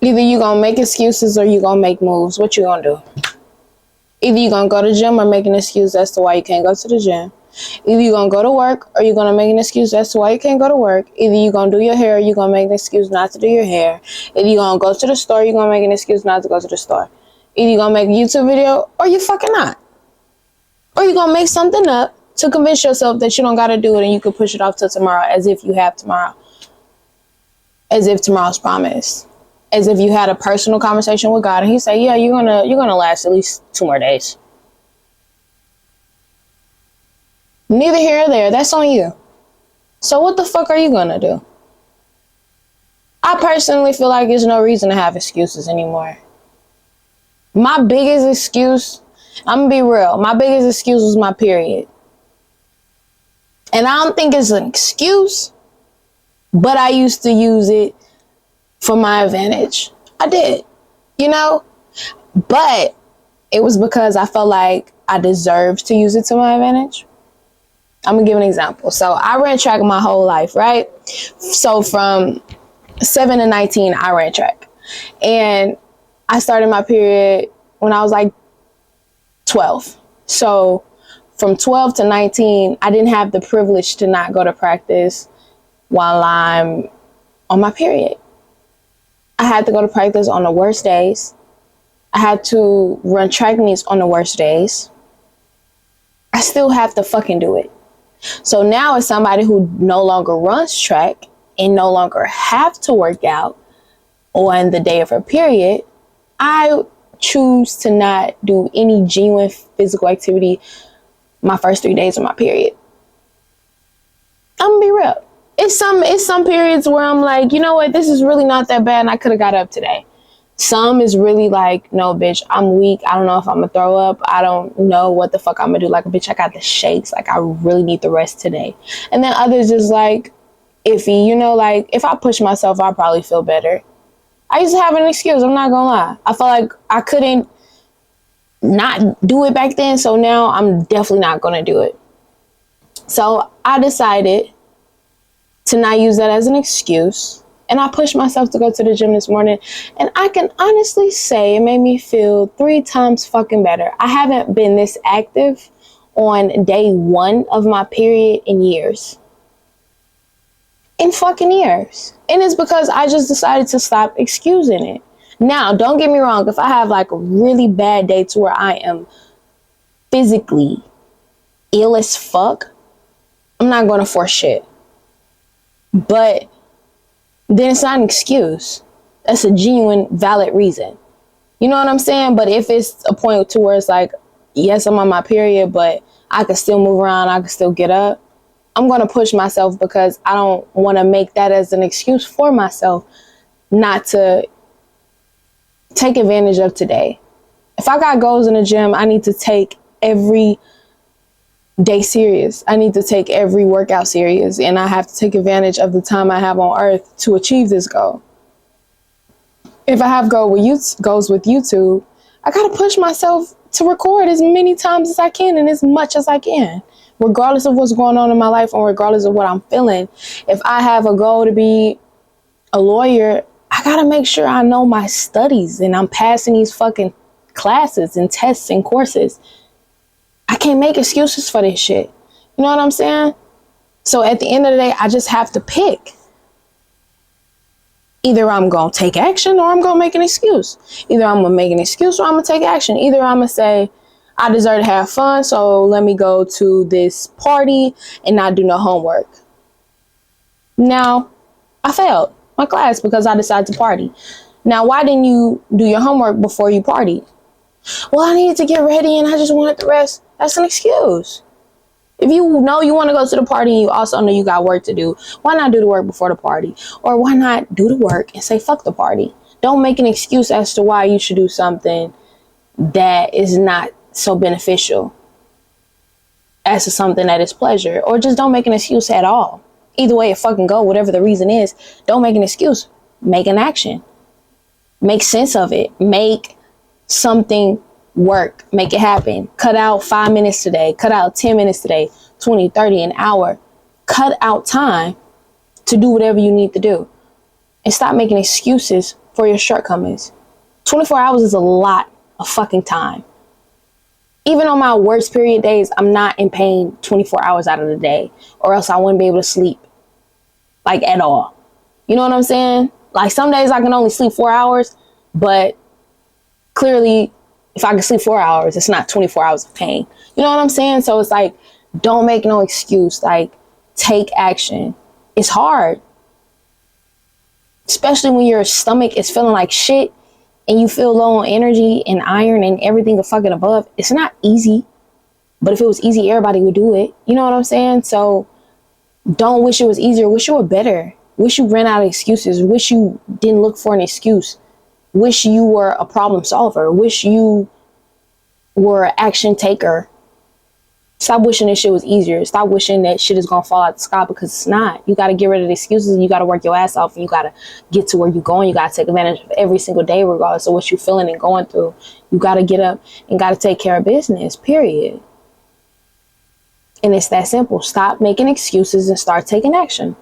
Either you gonna make excuses or you gonna make moves. What you gonna do? Either you gonna go to the gym or make an excuse as to why you can't go to the gym. Either you gonna go to work or you gonna make an excuse as to why you can't go to work. Either you gonna do your hair or you gonna make an excuse not to do your hair. Either you gonna go to the store, you gonna make an excuse not to go to the store. Either you gonna make a YouTube video or you fucking not. Or you gonna make something up to convince yourself that you don't gotta do it and you can push it off till tomorrow as if you have tomorrow. As if tomorrow's promised. As if you had a personal conversation with God and he said, yeah, you're gonna last at least 2 more days. Neither here or there. That's on you. So what the fuck are you gonna do? I personally feel like there's no reason to have excuses anymore. My biggest excuse, I'm gonna be real, my biggest excuse was my period. And I don't think it's an excuse, but I used to use it for my advantage. I did, you know? But it was because I felt like I deserved to use it to my advantage. I'm gonna give an example. So I ran track my whole life, right? So from 7 to 19, I ran track. And I started my period when I was like 12. So from 12 to 19, I didn't have the privilege to not go to practice while I'm on my period. I had to go to practice on the worst days. I had to run track meets on the worst days. I still have to fucking do it. So now as somebody who no longer runs track and no longer have to work out on the day of her period, I choose to not do any genuine physical activity my first 3 days of my period. I'm gonna be real. It's some periods where I'm like, you know what, this is really not that bad and I could have got up today. Some is really like, no, bitch, I'm weak. I don't know if I'm gonna throw up. I don't know what the fuck I'm gonna do. Like, bitch, I got the shakes. Like, I really need the rest today. And then others is like iffy, you know, like if I push myself, I'll probably feel better. I used to have an excuse. I'm not gonna lie. I felt like I couldn't not do it back then. So now I'm definitely not gonna do it. So I decided to not use that as an excuse. And I pushed myself to go to the gym this morning. And I can honestly say it made me feel 3 times fucking better. I haven't been this active on day 1 of my period in years. In fucking years. And it's because I just decided to stop excusing it. Now, don't get me wrong. If I have like a really bad day to where I am physically ill as fuck, I'm not going to force shit. But then it's not an excuse. That's a genuine, valid reason. You know what I'm saying? But if it's a point to where it's like, yes, I'm on my period, but I can still move around, I can still get up, I'm going to push myself because I don't want to make that as an excuse for myself not to take advantage of today. If I got goals in the gym, I need to take every day serious. I need to take every workout serious, and I have to take advantage of the time I have on earth to achieve this goal. If I have goals with YouTube, I gotta push myself to record as many times as I can and as much as I can, regardless of what's going on in my life and regardless of what I'm feeling. If I have a goal to be a lawyer, I gotta make sure I know my studies and I'm passing these fucking classes and tests and courses. I can't make excuses for this shit. You know what I'm saying? So at the end of the day, I just have to pick. Either I'm going to take action or I'm going to make an excuse. Either I'm going to make an excuse or I'm going to take action. Either I'm going to say, I deserve to have fun, so let me go to this party and not do no homework. Now, I failed my class because I decided to party. Now, why didn't you do your homework before you partied? Well, I needed to get ready and I just wanted to rest. That's an excuse. If you know you want to go to the party and you also know you got work to do, why not do the work before the party? Or why not do the work and say fuck the party? Don't make an excuse as to why you should do something that is not so beneficial as to something that is pleasure. Or just don't make an excuse at all. Either way it fucking go, whatever the reason is, don't make an excuse. Make an action. Make sense of it. Make something work. Make it happen. Cut out 5 minutes today. Cut out 10 minutes today. 20, 30, an hour. Cut out time to do whatever you need to do. And stop making excuses for your shortcomings. 24 hours is a lot of fucking time. Even on my worst period days, I'm not in pain 24 hours out of the day, or else I wouldn't be able to sleep, like, at all. You know what I'm saying? Like, some days I can only sleep 4 hours, but clearly, if I can sleep 4 hours, it's not 24 hours of pain. You know what I'm saying? So it's like, don't make no excuse. Like, take action. It's hard. Especially when your stomach is feeling like shit and you feel low on energy and iron and everything a fucking above. It's not easy. But if it was easy, everybody would do it. You know what I'm saying? So don't wish it was easier. Wish you were better. Wish you ran out of excuses. Wish you didn't look for an excuse. Wish you were a problem solver. Wish you were an action taker. Stop wishing this shit was easier. Stop wishing that shit is going to fall out the sky, because it's not. You got to get rid of the excuses, and you got to work your ass off, and you got to get to where you're going. You got to take advantage of every single day, regardless of what you're feeling and going through. You got to get up and got to take care of business, period. And it's that simple. Stop making excuses and start taking action.